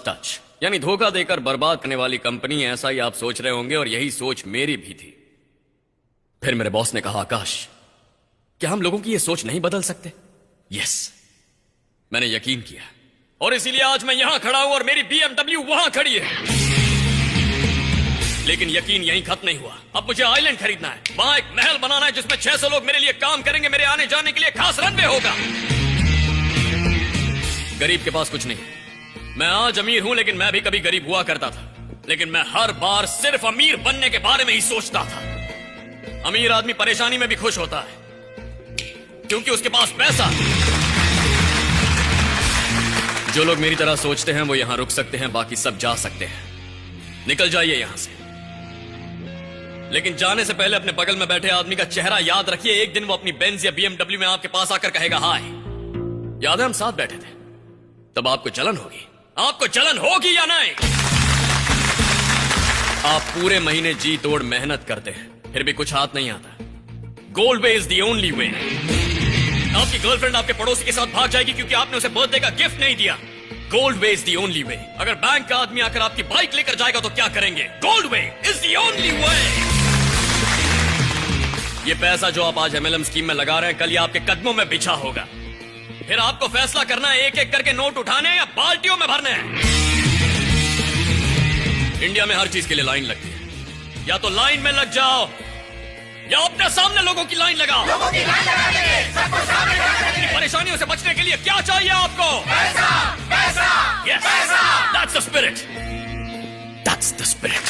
Touch, यानी धोखा देकर बर्बाद करने वाली कंपनी, ऐसा ही आप सोच रहे होंगे और यही सोच मेरी भी थी। फिर मेरे बॉस ने कहा, आकाश, क्या हम लोगों की यह सोच नहीं बदल सकते? यस, मैंने यकीन किया और इसीलिए आज मैं यहां खड़ा हूं और मेरी BMW वहां खड़ी है। लेकिन यकीन यहीं खत्म नहीं हुआ। अब मुझे आइलैंड खरीदना है, वहां एक महल बनाना है जिसमें 600 लोग मेरे लिए काम करेंगे, मेरे आने जाने के लिए खास रनवे होगा। गरीब के पास कुछ नहीं, मैं आज अमीर हूं, लेकिन मैं भी कभी गरीब हुआ करता था। लेकिन मैं हर बार सिर्फ अमीर बनने के बारे में ही सोचता था। अमीर आदमी परेशानी में भी खुश होता है क्योंकि उसके पास पैसा। जो लोग मेरी तरह सोचते हैं वो यहां रुक सकते हैं, बाकी सब जा सकते हैं। निकल जाइए यहां से, लेकिन जाने से पहले अपने बगल में बैठे आदमी का चेहरा याद रखिए। एक दिन वो अपनी बेंज या BMW में आपके पास आकर कहेगा, हाय। याद है हम साथ बैठे थे, तब आपको जलन होगी। आपको जलन होगी या नहीं? आप पूरे महीने जी तोड़ मेहनत करते हैं, फिर भी कुछ हाथ नहीं आता। Gold way is the only way. आपकी गर्लफ्रेंड आपके पड़ोसी के साथ भाग जाएगी क्योंकि आपने उसे बर्थडे का गिफ्ट नहीं दिया। Gold way is the only way. अगर बैंक का आदमी आकर आपकी बाइक लेकर जाएगा तो क्या करेंगे? Gold way is the only way. ये पैसा जो आप आज MLM स्कीम में लगा रहे हैं, कल ये आपके कदमों में बिछा होगा। फिर आपको फैसला करना है एक एक करके नोट उठाने हैं या बाल्टियों में भरने हैं। इंडिया में हर चीज के लिए लाइन लगती है, या तो लाइन में लग जाओ या अपने सामने लोगों की लाइन लगाओ। अपनी परेशानियों से बचने के लिए क्या चाहिए आपको? पैसा, पैसा, yes, पैसा। That's the spirit. That's the spirit.